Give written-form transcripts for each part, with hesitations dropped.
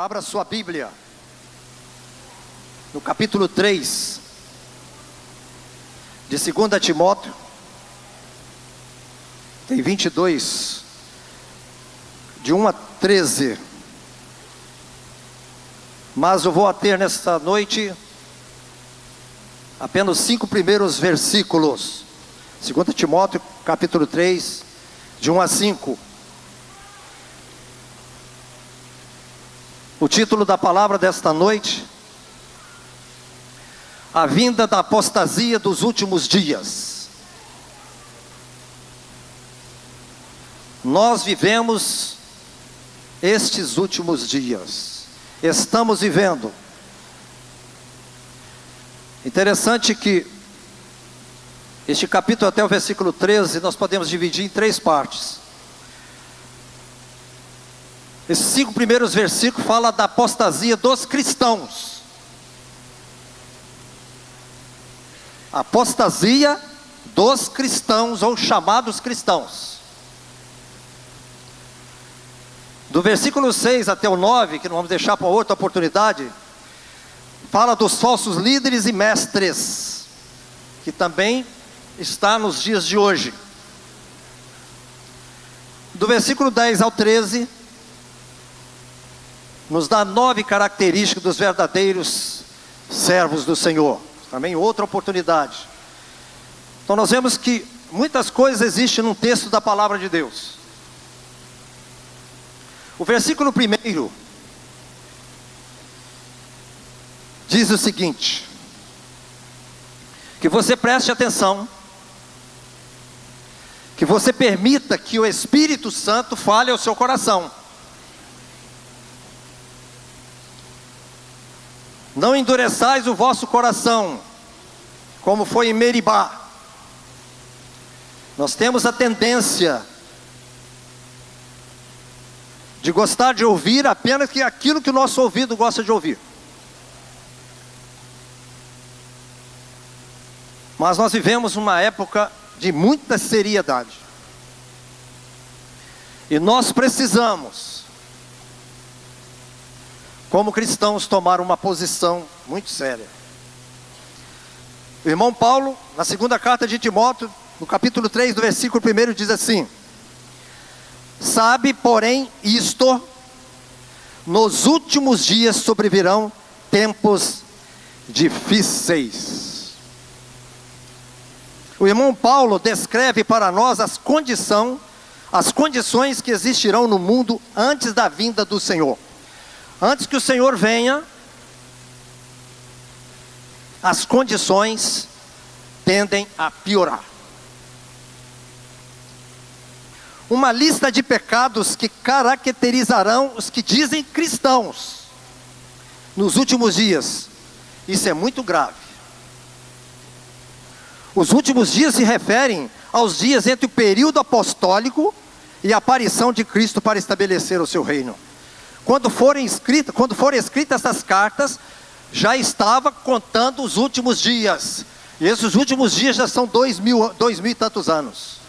Abra sua Bíblia, no capítulo 3, de 2 Timóteo, tem 22, de 1 a 13, mas eu vou ater nesta noite apenas 5 primeiros versículos, 2 Timóteo, capítulo 3, de 1 a 5, o título da palavra desta noite: a vinda da apostasia dos últimos dias. Nós vivemos estes últimos dias, estamos vivendo. Interessante que este capítulo até o versículo 13 nós podemos dividir em 3 partes. Esses 5 primeiros versículos falam da apostasia dos cristãos. Apostasia dos cristãos, ou chamados cristãos. Do versículo 6 até o 9, que não vamos deixar para outra oportunidade, fala dos falsos líderes e mestres, que também está nos dias de hoje. Do versículo 10 ao 13, nos dá 9 características dos verdadeiros servos do Senhor. Também outra oportunidade. Então nós vemos que muitas coisas existem no texto da palavra de Deus. O versículo 1 diz o seguinte: que você preste atenção, que você permita que o Espírito Santo fale ao seu coração. Não endureçais o vosso coração, como foi em Meribá. Nós temos a tendência de gostar de ouvir apenas aquilo que o nosso ouvido gosta de ouvir. Mas nós vivemos uma época de muita seriedade. E nós precisamos, como cristãos, tomar uma posição muito séria. O irmão Paulo, na segunda carta de Timóteo, no capítulo 3, do versículo 1, diz assim: sabe, porém, isto, nos últimos dias sobrevirão tempos difíceis. O irmão Paulo descreve para nós as condições que existirão no mundo antes da vinda do Senhor. Antes que o Senhor venha, as condições tendem a piorar. Uma lista de pecados que caracterizarão os que dizem cristãos nos últimos dias. Isso é muito grave. Os últimos dias se referem aos dias entre o período apostólico e a aparição de Cristo para estabelecer o seu reino. Quando forem escritas essas cartas, já estava contando os últimos dias. E esses últimos dias já são 2000 e tantos anos.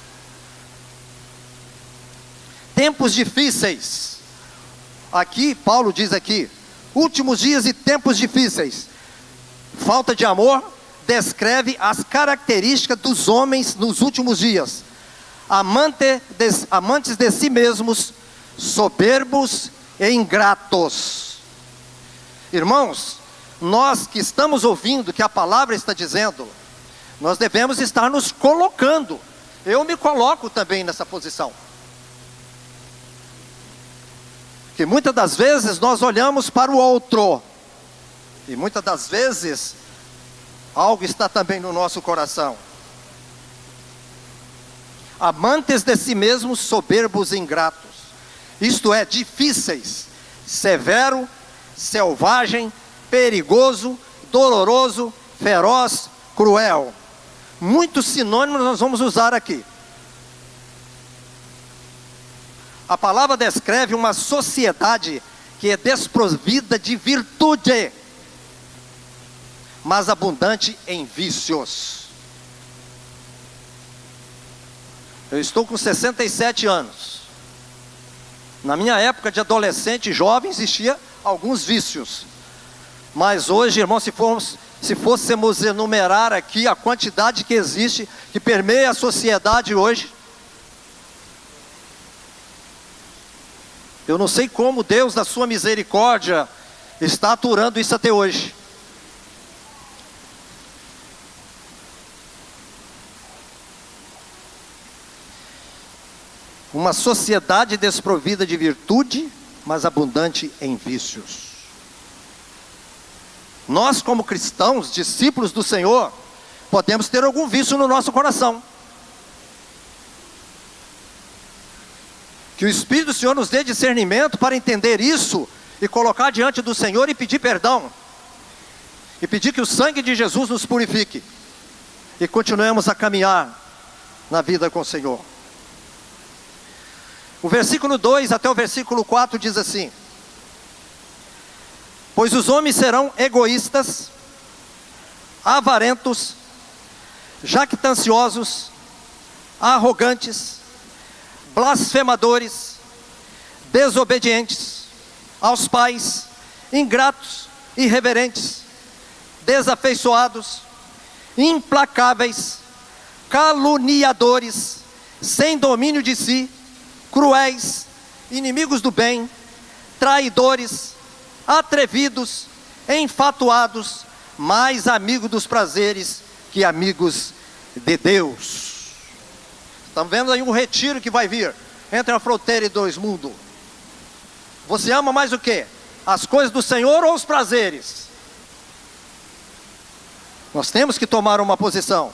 Tempos difíceis. Aqui, Paulo diz aqui, últimos dias e tempos difíceis. Falta de amor descreve as características dos homens nos últimos dias. Amantes de si mesmos, soberbos e ingratos. Irmãos, nós que estamos ouvindo o que a palavra está dizendo, nós devemos estar nos colocando. Eu me coloco também nessa posição. Que muitas das vezes nós olhamos para o outro, e muitas das vezes algo está também no nosso coração. Amantes de si mesmos, soberbos e ingratos. Isto é, difíceis, severo, selvagem, perigoso, doloroso, feroz, cruel. Muitos sinônimos nós vamos usar aqui. A palavra descreve uma sociedade que é desprovida de virtude, mas abundante em vícios. Eu estou com 67 anos. Na minha época de adolescente e jovem existia alguns vícios. Mas hoje, irmãos, se fôssemos enumerar aqui a quantidade que existe, que permeia a sociedade hoje, eu não sei como Deus, na sua misericórdia, está aturando isso até hoje. Uma sociedade desprovida de virtude, mas abundante em vícios. Nós, como cristãos, discípulos do Senhor, podemos ter algum vício no nosso coração. Que o Espírito do Senhor nos dê discernimento para entender isso e colocar diante do Senhor e pedir perdão. E pedir que o sangue de Jesus nos purifique. E continuemos a caminhar na vida com o Senhor. O versículo 2 até o versículo 4 diz assim: pois os homens serão egoístas, avarentos, jactanciosos, arrogantes, blasfemadores, desobedientes aos pais, ingratos, irreverentes, desafeiçoados, implacáveis, caluniadores, sem domínio de si, cruéis, inimigos do bem, traidores, atrevidos, enfatuados, mais amigos dos prazeres que amigos de Deus. Estamos vendo aí um retiro que vai vir entre a fronteira e dois mundos. Você ama mais o quê? As coisas do Senhor ou os prazeres? Nós temos que tomar uma posição.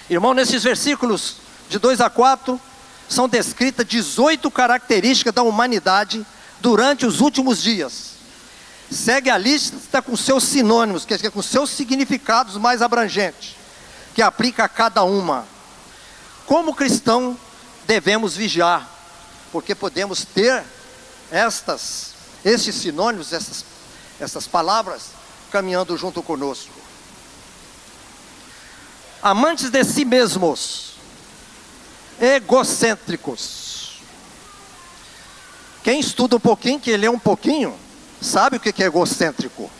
Irmão, nesses versículos de 2 a 4, são descritas 18 características da humanidade durante os últimos dias. Segue a lista com seus sinônimos, quer dizer, com seus significados mais abrangentes, que aplica a cada uma. Como cristão, devemos vigiar, porque podemos ter esses sinônimos, essas palavras, caminhando junto conosco. Amantes de si mesmos, egocêntricos. Quem estuda um pouquinho, que lê um pouquinho, sabe o que é egocêntrico.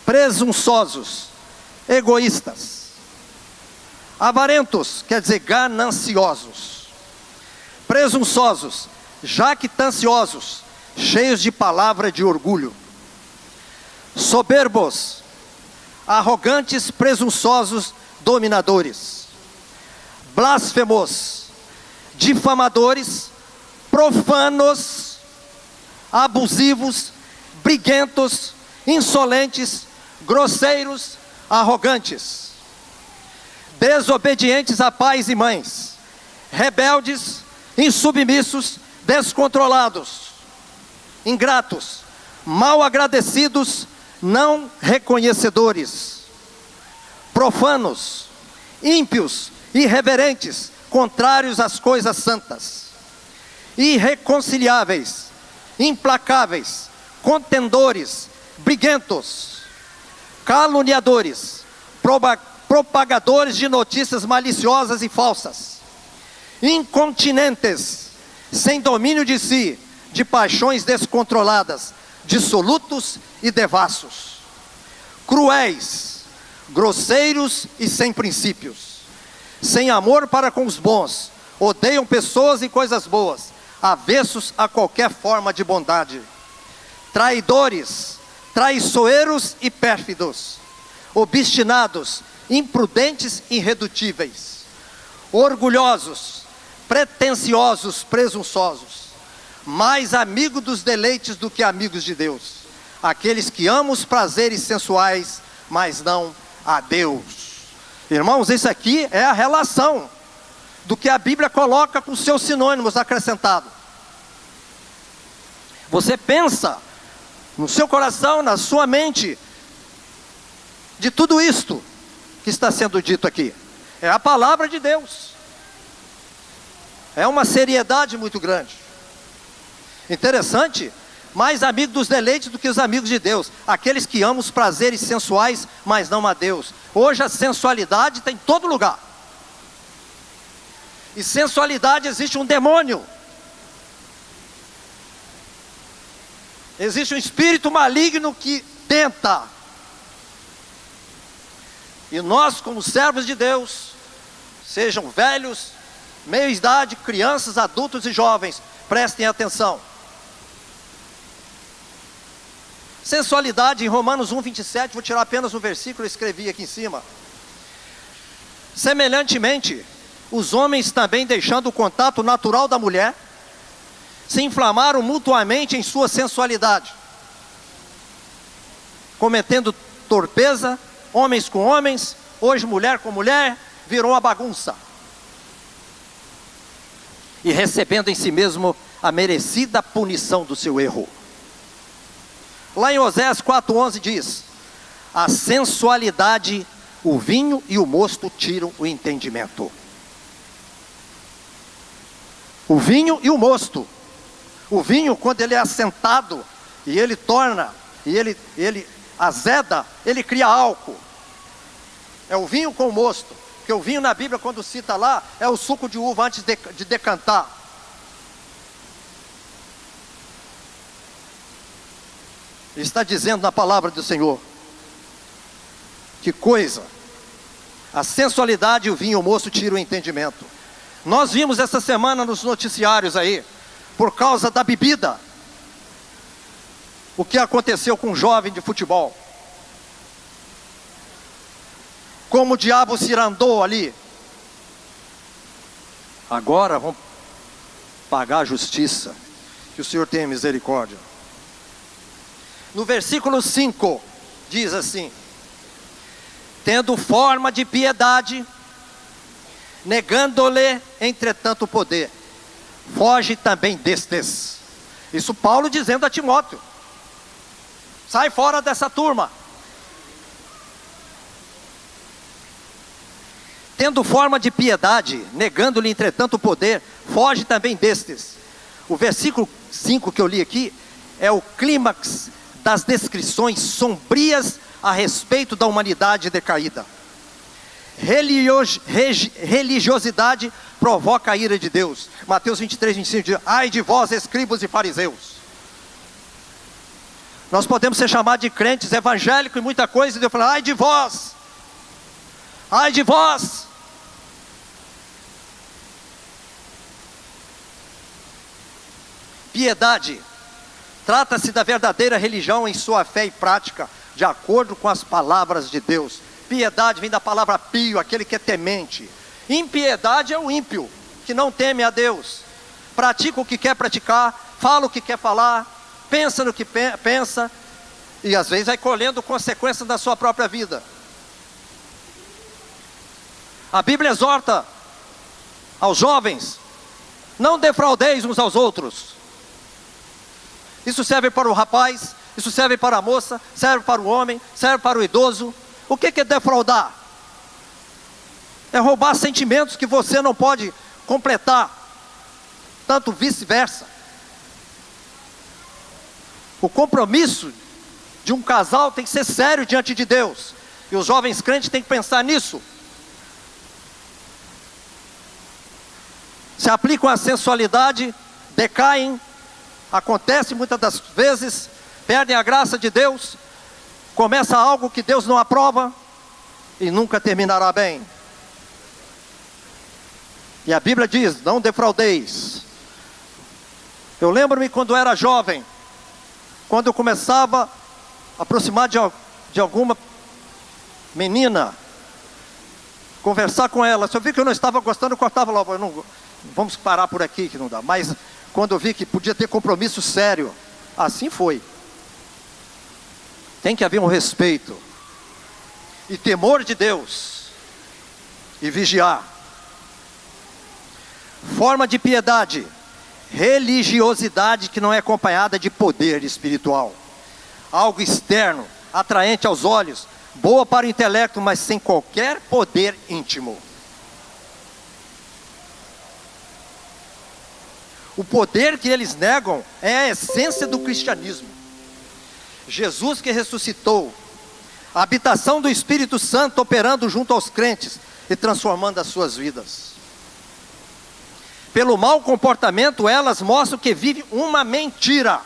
Presunçosos, egoístas. Avarentos, quer dizer gananciosos. Presunçosos, jactanciosos, cheios de palavra de orgulho. Soberbos, arrogantes, presunçosos, dominadores. Blasfemos, difamadores, profanos, abusivos, briguentos, insolentes, grosseiros, arrogantes, desobedientes a pais e mães, rebeldes, insubmissos, descontrolados, ingratos, mal agradecidos, não reconhecedores, profanos, ímpios, irreverentes, contrários às coisas santas, irreconciliáveis, implacáveis, contendores, briguentos, caluniadores, propagadores de notícias maliciosas e falsas, incontinentes, sem domínio de si, de paixões descontroladas, dissolutos e devassos, cruéis, grosseiros e sem princípios, sem amor para com os bons, odeiam pessoas e coisas boas, avessos a qualquer forma de bondade, traidores, traiçoeiros e pérfidos, obstinados, imprudentes e irredutíveis, orgulhosos, pretensiosos, presunçosos, mais amigos dos deleites do que amigos de Deus, aqueles que amam os prazeres sensuais, mas não a Deus. Irmãos, isso aqui é a relação do que a Bíblia coloca com seus sinônimos acrescentados. Você pensa no seu coração, na sua mente, de tudo isto que está sendo dito aqui. É a palavra de Deus. É uma seriedade muito grande. Interessante, mais amigos dos deleites do que os amigos de Deus, aqueles que amam os prazeres sensuais, mas não a Deus. Hoje a sensualidade está em todo lugar. E sensualidade existe um demônio. Existe um espírito maligno que tenta. E nós, como servos de Deus, sejam velhos, meia-idade, crianças, adultos e jovens, prestem atenção. Sensualidade, em Romanos 1:27, vou tirar apenas um versículo, eu escrevi aqui em cima. Semelhantemente, os homens também, deixando o contato natural da mulher, se inflamaram mutuamente em sua sensualidade, cometendo torpeza, homens com homens, hoje mulher com mulher, virou uma bagunça. E recebendo em si mesmo a merecida punição do seu erro. Lá em Oséias 4:11 diz: a sensualidade, o vinho e o mosto tiram o entendimento. O vinho e o mosto. O vinho, quando ele é assentado, e ele torna, e ele azeda, ele cria álcool. É o vinho com o mosto. Porque o vinho na Bíblia, quando cita lá, é o suco de uva antes de decantar. Ele está dizendo na palavra do Senhor. Que coisa. A sensualidade, o vinho e o mosto tiram o entendimento. Nós vimos essa semana nos noticiários aí, por causa da bebida, o que aconteceu com um jovem de futebol. Como o diabo se irandou ali. Agora vamos pagar a justiça. Que o Senhor tenha misericórdia. No versículo 5, diz assim: tendo forma de piedade, negando-lhe entretanto o poder, foge também destes. Isso Paulo dizendo a Timóteo: sai fora dessa turma. Tendo forma de piedade, negando-lhe entretanto o poder, foge também destes. O versículo 5 que eu li aqui é o clímax das descrições sombrias a respeito da humanidade decaída. Religiosidade provoca a ira de Deus. Mateus 23:25 diz: ai de vós, escribas e fariseus. Nós podemos ser chamados de crentes evangélicos e muita coisa, e Deus fala: ai de vós, ai de vós. Piedade trata-se da verdadeira religião em sua fé e prática, de acordo com as palavras de Deus. Piedade vem da palavra pio, aquele que é temente. Impiedade é o ímpio, que não teme a Deus. Pratica o que quer praticar, fala o que quer falar, pensa no que pensa, e às vezes vai colhendo consequências da sua própria vida. A Bíblia exorta aos jovens: não defraudeis uns aos outros. Isso serve para o rapaz, isso serve para a moça, serve para o homem, serve para o idoso. O que é defraudar? É roubar sentimentos que você não pode completar, tanto vice-versa. O compromisso de um casal tem que ser sério diante de Deus, e os jovens crentes têm que pensar nisso. Se aplicam à sensualidade, decaem, acontece muitas das vezes, perdem a graça de Deus, começa algo que Deus não aprova e nunca terminará bem. E a Bíblia diz: não defraudeis. Eu lembro-me quando eu era jovem, quando eu começava a aproximar de alguma menina, conversar com ela, se eu vi que eu não estava gostando, eu cortava logo. Não, vamos parar por aqui que não dá. Mas quando eu vi que podia ter compromisso sério, assim foi. Tem que haver um respeito e temor de Deus e vigiar. Forma de piedade, religiosidade que não é acompanhada de poder espiritual, algo externo, atraente aos olhos, boa para o intelecto, mas sem qualquer poder íntimo. O poder que eles negam é a essência do cristianismo. Jesus que ressuscitou, a habitação do Espírito Santo operando junto aos crentes e transformando as suas vidas. Pelo mau comportamento, elas mostram que vivem uma mentira.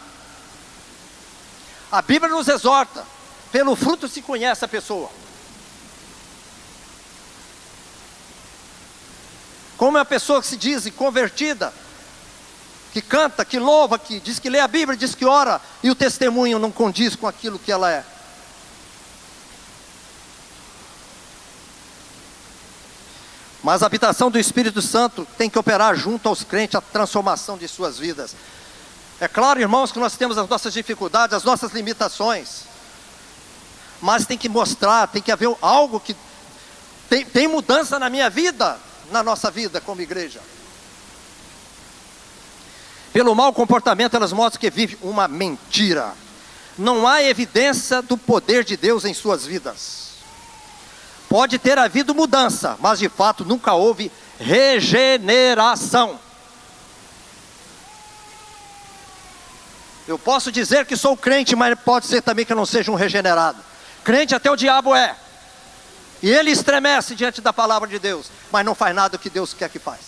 A Bíblia nos exorta, pelo fruto se conhece a pessoa. Como é a pessoa que se diz convertida, que canta, que louva, que diz que lê a Bíblia, diz que ora, e o testemunho não condiz com aquilo que ela é. Mas a habitação do Espírito Santo tem que operar junto aos crentes a transformação de suas vidas. É claro, irmãos, que nós temos as nossas dificuldades, as nossas limitações, mas tem que mostrar, tem que haver algo que tem mudança na minha vida, na nossa vida como igreja. Pelo mau comportamento elas mostram que vivem uma mentira. Não há evidência do poder de Deus em suas vidas. Pode ter havido mudança, mas de fato nunca houve regeneração. Eu posso dizer que sou crente, mas pode ser também que eu não seja um regenerado. Crente até o diabo é. E ele estremece diante da palavra de Deus, mas não faz nada do que Deus quer que faz.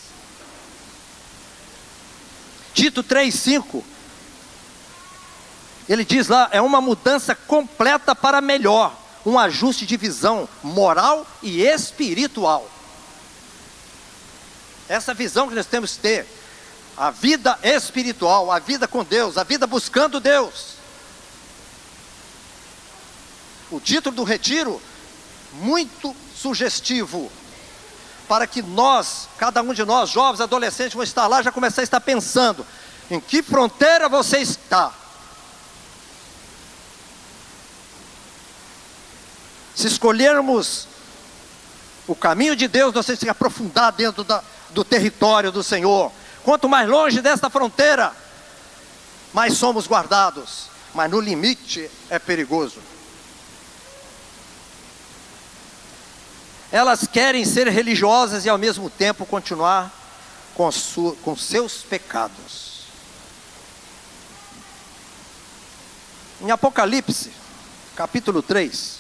Tito 3,5, ele diz lá, é uma mudança completa para melhor, um ajuste de visão moral e espiritual. Essa visão que nós temos que ter, a vida espiritual, a vida com Deus, a vida buscando Deus. O título do retiro, muito sugestivo, para que nós, cada um de nós, jovens, adolescentes, vão estar lá, já começar a estar pensando, em que fronteira você está? Se escolhermos o caminho de Deus, nós temos que aprofundar dentro do território do Senhor. Quanto mais longe desta fronteira, mais somos guardados, mas no limite é perigoso. Elas querem ser religiosas e ao mesmo tempo continuar com seus pecados. Em Apocalipse, capítulo 3,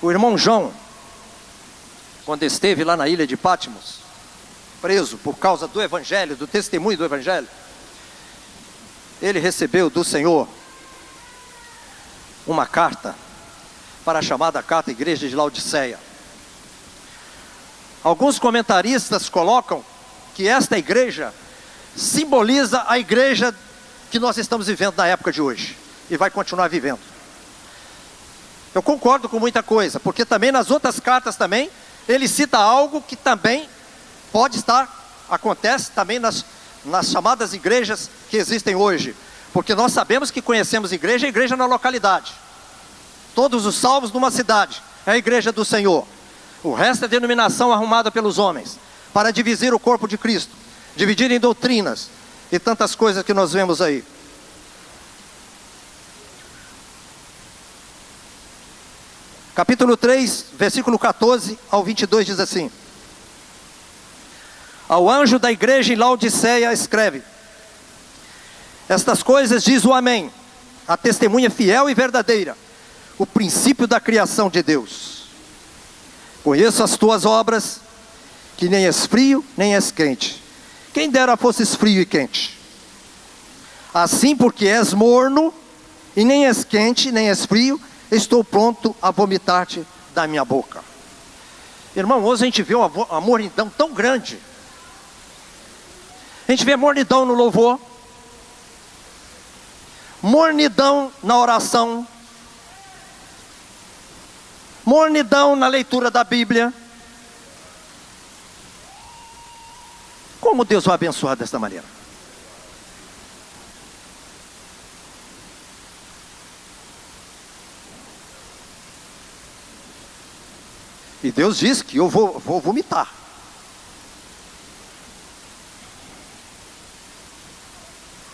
o irmão João, quando esteve lá na ilha de Patmos, preso por causa do Evangelho, do testemunho do Evangelho, ele recebeu do Senhor uma carta, para a chamada carta à igreja de Laodiceia. Alguns comentaristas colocam que esta igreja simboliza a igreja que nós estamos vivendo na época de hoje, e vai continuar vivendo. Eu concordo com muita coisa, porque também nas outras cartas também, ele cita algo que também pode estar, acontece também nas chamadas igrejas que existem hoje, porque nós sabemos que conhecemos igreja, a igreja na localidade. Todos os salvos numa cidade, é a igreja do Senhor. O resto é denominação arrumada pelos homens, para dividir o corpo de Cristo, dividir em doutrinas, e tantas coisas que nós vemos aí. Capítulo 3, versículo 14 ao 22 diz assim: ao anjo da igreja em Laodiceia escreve: estas coisas diz o Amém, a testemunha fiel e verdadeira, o princípio da criação de Deus. Conheço as tuas obras, que nem és frio, nem és quente. Quem dera fosses frio e quente. Assim, porque és morno, e nem és quente, nem és frio, estou pronto a vomitar-te da minha boca. Irmão, hoje a gente vê uma mornidão tão grande. A gente vê mornidão no louvor, mornidão na oração, mornidão na leitura da Bíblia. Como Deus vai abençoar desta maneira? E Deus diz que eu vou vomitar.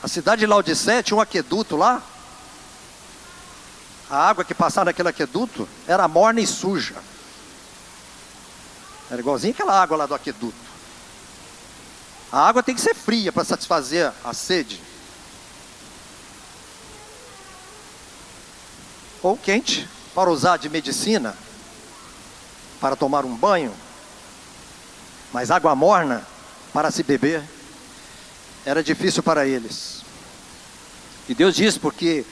A cidade de Laodiceia tinha um aqueduto lá. A água que passava naquele aqueduto era morna e suja. Era igualzinho aquela água lá do aqueduto. A água tem que ser fria para satisfazer a sede. Ou quente, para usar de medicina, para tomar um banho. Mas água morna, para se beber, era difícil para eles. E Deus diz, porque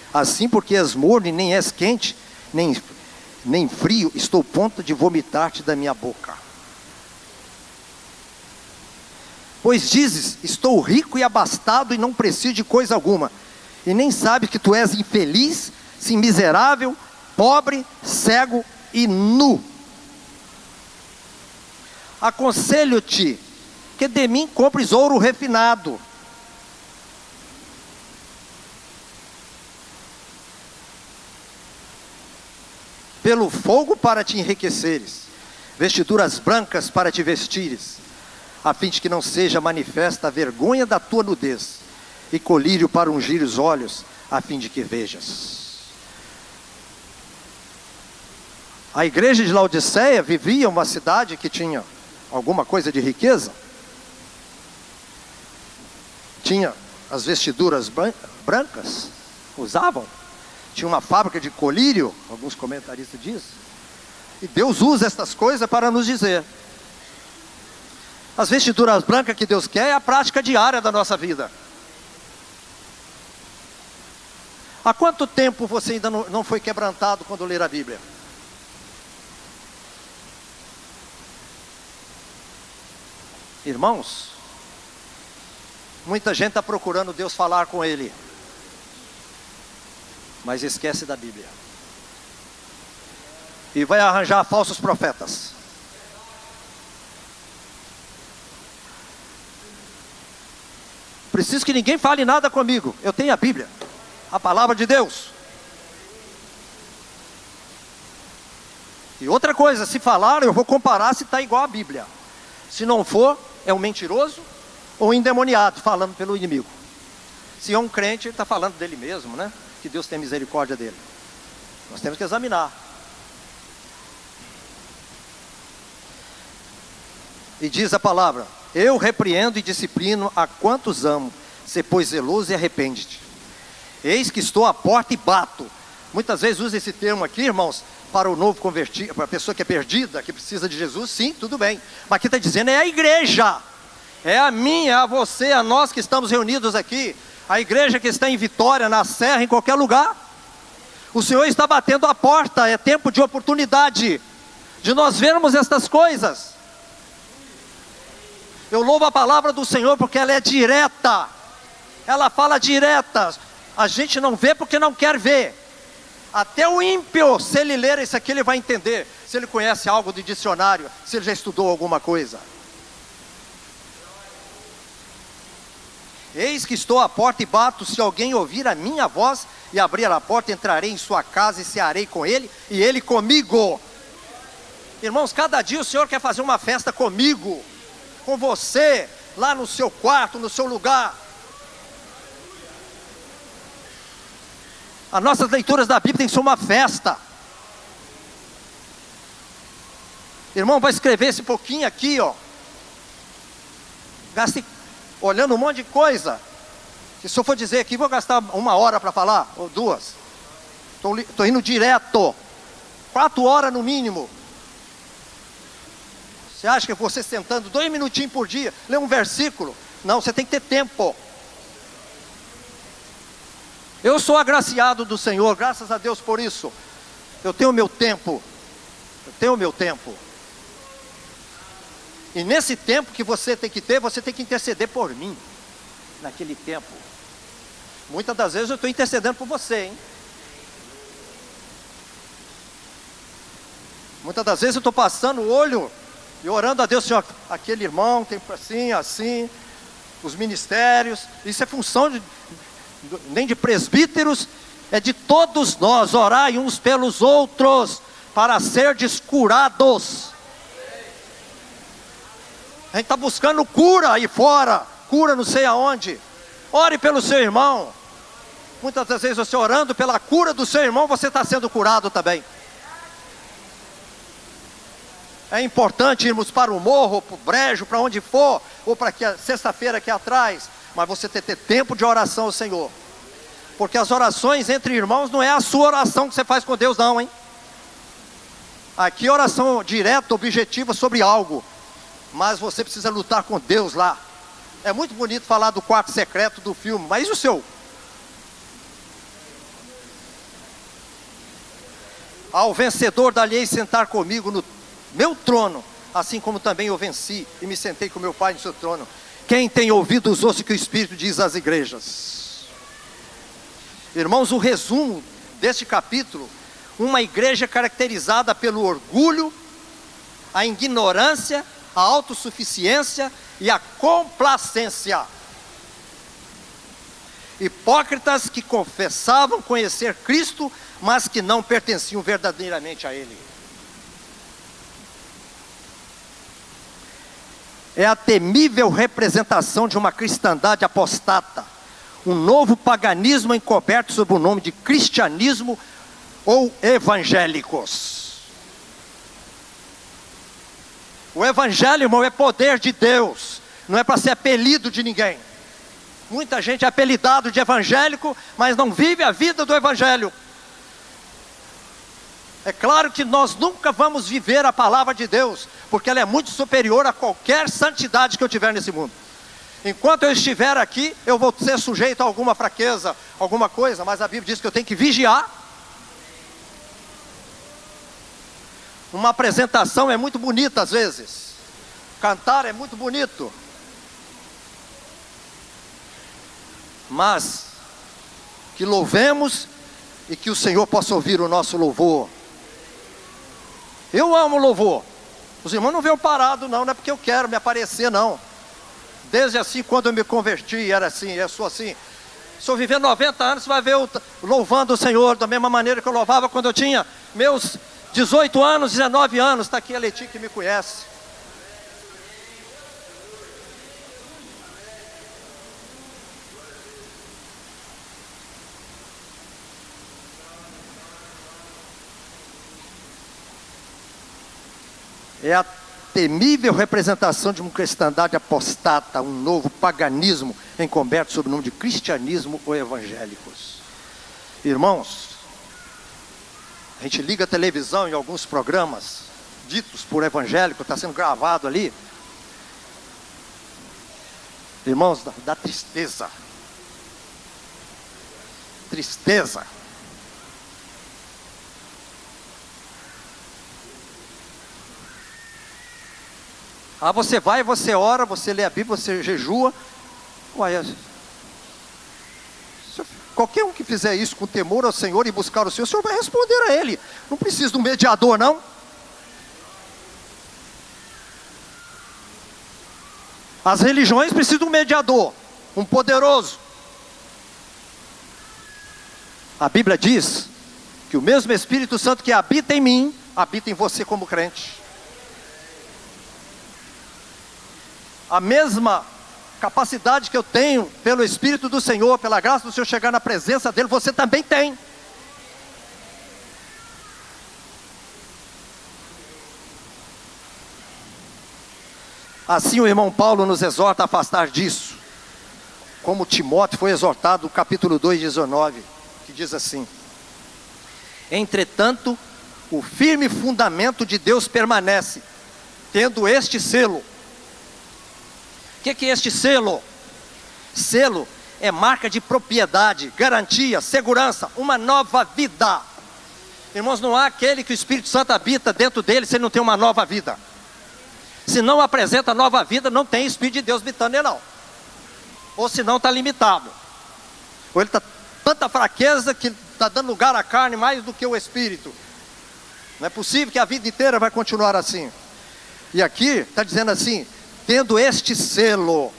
és morno e nem és quente, nem frio, estou a ponto de vomitar-te da minha boca. Pois dizes, estou rico e abastado e não preciso de coisa alguma, e nem sabes que tu és infeliz, sim, miserável, pobre, cego e nu. Aconselho-te que de mim compres ouro refinado, pelo fogo para te enriqueceres, vestiduras brancas para te vestires, a fim de que não seja manifesta a vergonha da tua nudez, e colírio para ungir os olhos, a fim de que vejas. A igreja de Laodiceia vivia uma cidade que tinha alguma coisa de riqueza, tinha as vestiduras brancas, usavam, tinha uma fábrica de colírio, alguns comentaristas dizem, e Deus usa estas coisas para nos dizer, as vestiduras brancas que Deus quer é a prática diária da nossa vida. Há quanto tempo você ainda não foi quebrantado quando ler a Bíblia? Irmãos, muita gente está procurando Deus falar com ele, mas esquece da Bíblia, e vai arranjar falsos profetas. Preciso que ninguém fale nada comigo, eu tenho a Bíblia, a palavra de Deus. E outra coisa, se falar, eu vou comparar se está igual à Bíblia. Se não for, é um mentiroso ou um endemoniado falando pelo inimigo. Se é um crente, ele está falando dele mesmo, né? Que Deus tem misericórdia dele. Nós temos que examinar. E diz a palavra, eu repreendo e disciplino a quantos amo, se pois zeloso e arrepende-te. Eis que estou à porta e bato. Muitas vezes usa esse termo aqui, irmãos, para o novo convertido, para a pessoa que é perdida, que precisa de Jesus, sim, tudo bem. Mas aqui está dizendo, é a igreja. É a mim, é a você, a nós que estamos reunidos aqui. A igreja que está em Vitória, na Serra, em qualquer lugar. O Senhor está batendo a porta, é tempo de oportunidade, de nós vermos estas coisas. Eu louvo a palavra do Senhor porque ela é direta. Ela fala direta. A gente não vê porque não quer ver. Até o ímpio, se ele ler isso aqui, ele vai entender. Se ele conhece algo de dicionário, se ele já estudou alguma coisa. Eis que estou à porta e bato, se alguém ouvir a minha voz e abrir a porta, entrarei em sua casa e cearei com ele, e ele comigo. Irmãos, cada dia o Senhor quer fazer uma festa comigo, com você, lá no seu quarto, no seu lugar. As nossas leituras da Bíblia tem que ser uma festa. Irmão, vai escrever esse pouquinho aqui, ó. Gaste olhando um monte de coisa. Se eu for dizer aqui, vou gastar 1 hora para falar, ou 2. Estou indo direto. 4 horas no mínimo. Você acha que você sentando 2 minutinhos por dia, ler um versículo? Não, você tem que ter tempo. Eu sou agraciado do Senhor, graças a Deus por isso. Eu tenho o meu tempo. Eu tenho o meu tempo. E nesse tempo que você tem que ter, você tem que interceder por mim. Naquele tempo. Muitas das vezes eu estou intercedendo por você, hein? Muitas das vezes eu estou passando o olho e orando a Deus, Senhor, aquele irmão tem assim, assim, os ministérios. Isso é função nem de presbíteros, é de todos nós, orai uns pelos outros, para serdes curados. A gente está buscando cura aí fora, cura não sei aonde. Ore pelo seu irmão. Muitas das vezes você orando pela cura do seu irmão, você está sendo curado também. É importante irmos para o morro, para o brejo, para onde for, ou para sexta-feira aqui atrás, mas você ter tempo de oração ao Senhor. Porque as orações entre irmãos não é a sua oração que você faz com Deus não, hein? Aqui é oração direta, objetiva sobre algo. Mas você precisa lutar com Deus lá. É muito bonito falar do quarto secreto do filme, mas e o seu? Ao vencedor dar-lhe-ei sentar comigo no meu trono, assim como também eu venci e me sentei com meu Pai no seu trono. Quem tem ouvidos, ouça o que o Espírito diz às igrejas. Irmãos, o resumo deste capítulo: uma igreja caracterizada pelo orgulho, a ignorância, a autossuficiência e a complacência. Hipócritas que confessavam conhecer Cristo, mas que não pertenciam verdadeiramente a Ele. É a temível representação de uma cristandade apostata, um novo paganismo encoberto sob o nome de cristianismo ou evangélicos. O evangelho, irmão, é poder de Deus, não é para ser apelido de ninguém. Muita gente é apelidado de evangélico, mas não vive a vida do evangelho. É claro que nós nunca vamos viver a palavra de Deus, porque ela é muito superior a qualquer santidade que eu tiver nesse mundo. Enquanto eu estiver aqui, eu vou ser sujeito a alguma fraqueza, alguma coisa, mas a Bíblia diz que eu tenho que vigiar. Uma apresentação é muito bonita às vezes, cantar é muito bonito, mas que louvemos e que o Senhor possa ouvir o nosso louvor. Eu amo louvor. Os irmãos não veem parado não é porque eu quero me aparecer não. Desde assim, quando eu me converti, era assim, eu sou assim. Se eu viver 90 anos, você vai ver eu louvando o Senhor da mesma maneira que eu louvava quando eu tinha meus 18 anos, 19 anos. Está aqui a Letícia que me conhece. É a temível representação de uma cristandade apostata, um novo paganismo encoberto sob o nome de cristianismo ou evangélicos. Irmãos, a gente liga a televisão em alguns programas ditos por evangélico, está sendo gravado ali. Irmãos, dá tristeza. Tristeza. Ah, você vai, você ora, você lê a Bíblia, você jejua. Uai, qualquer um que fizer isso com temor ao Senhor e buscar o Senhor vai responder a Ele. Não precisa de um mediador, não. As religiões precisam de um mediador, um poderoso. A Bíblia diz que o mesmo Espírito Santo que habita em mim, habita em você como crente. A mesma capacidade que eu tenho pelo Espírito do Senhor, pela graça do Senhor chegar na presença dEle, você também tem. Assim o irmão Paulo nos exorta a afastar disso, como Timóteo foi exortado no capítulo 2, 19, que diz assim: entretanto, o firme fundamento de Deus permanece, tendo este selo. O que é este selo? Selo é marca de propriedade, garantia, segurança, uma nova vida. Irmãos, não há aquele que o Espírito Santo habita dentro dele se ele não tem uma nova vida. Se não apresenta nova vida, não tem Espírito de Deus habitando nele não. Ou se não está limitado. Ou ele está tanta fraqueza que está dando lugar à carne mais do que o Espírito. Não é possível que a vida inteira vai continuar assim. E aqui está dizendo assim: tendo este selo,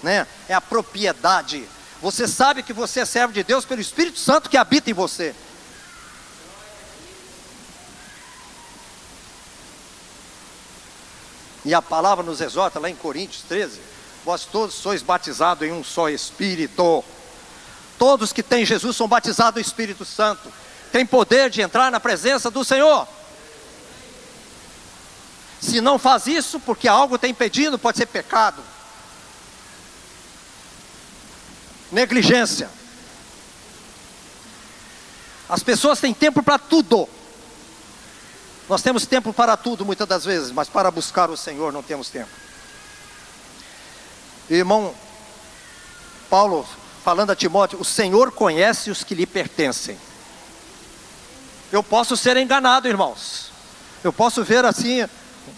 né, é a propriedade. Você sabe que você é servo de Deus pelo Espírito Santo que habita em você. E a palavra nos exorta lá em Coríntios 13: vós todos sois batizados em um só Espírito. Todos que têm Jesus são batizados no Espírito Santo. Tem poder de entrar na presença do Senhor. Se não faz isso, porque algo está impedindo, pode ser pecado, negligência. As pessoas têm tempo para tudo. Nós temos tempo para tudo muitas das vezes, mas para buscar o Senhor não temos tempo. Irmão Paulo falando a Timóteo: o Senhor conhece os que lhe pertencem. Eu posso ser enganado, irmãos. Eu posso ver assim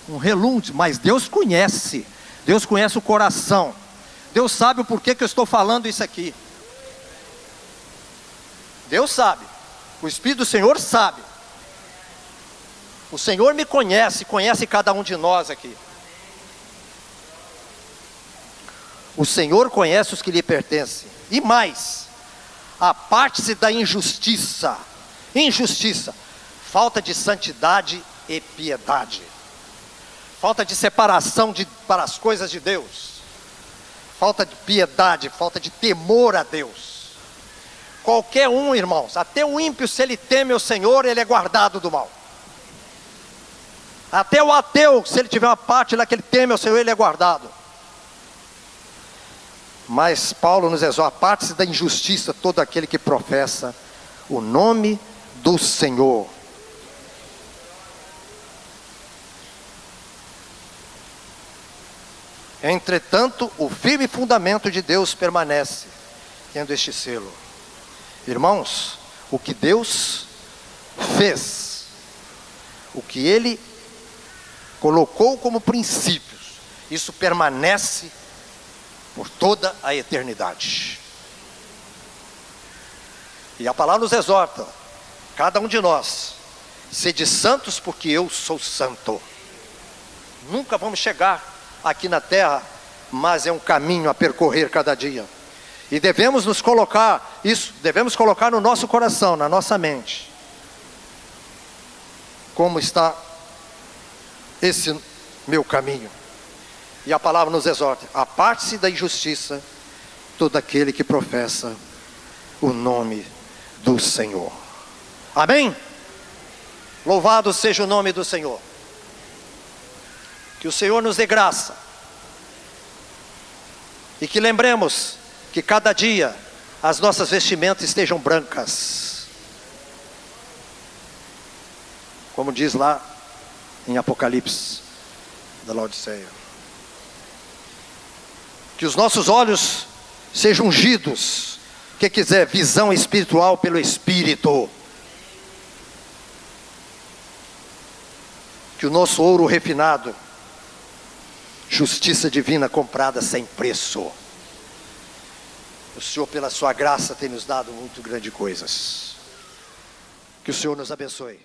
um relumbre, mas Deus conhece. Deus conhece o coração. Deus sabe o porquê que eu estou falando isso aqui. Deus sabe. O Espírito do Senhor sabe. O Senhor me conhece, conhece cada um de nós aqui. O Senhor conhece os que lhe pertencem. E mais, aparte-se da injustiça. Injustiça, falta de santidade e piedade. Falta de separação para as coisas de Deus. Falta de piedade, falta de temor a Deus. Qualquer um, irmãos, até o ímpio, se ele teme o Senhor, ele é guardado do mal. Até o ateu, se ele tiver uma parte lá que ele teme o Senhor, ele é guardado. Mas Paulo nos exorta: aparte-se da injustiça todo aquele que professa o nome do Senhor. Entretanto, o firme fundamento de Deus permanece, tendo este selo. Irmãos, o que Deus fez, o que Ele colocou como princípios, isso permanece por toda a eternidade. E a palavra nos exorta, cada um de nós: sede santos porque eu sou santo. Nunca vamos chegar aqui na terra, mas é um caminho a percorrer cada dia. E devemos nos colocar isso, devemos colocar no nosso coração, na nossa mente, como está esse meu caminho. E a palavra nos exorta: aparte-se da injustiça todo aquele que professa o nome do Senhor. Amém? Louvado seja o nome do Senhor. Que o Senhor nos dê graça. E que lembremos que cada dia as nossas vestimentas estejam brancas. Como diz lá em Apocalipse da Laodiceia. Que os nossos olhos sejam ungidos. Quem quiser visão espiritual pelo Espírito. Que o nosso ouro refinado, justiça divina comprada sem preço. O Senhor, pela sua graça, tem nos dado muito grandes coisas. Que o Senhor nos abençoe.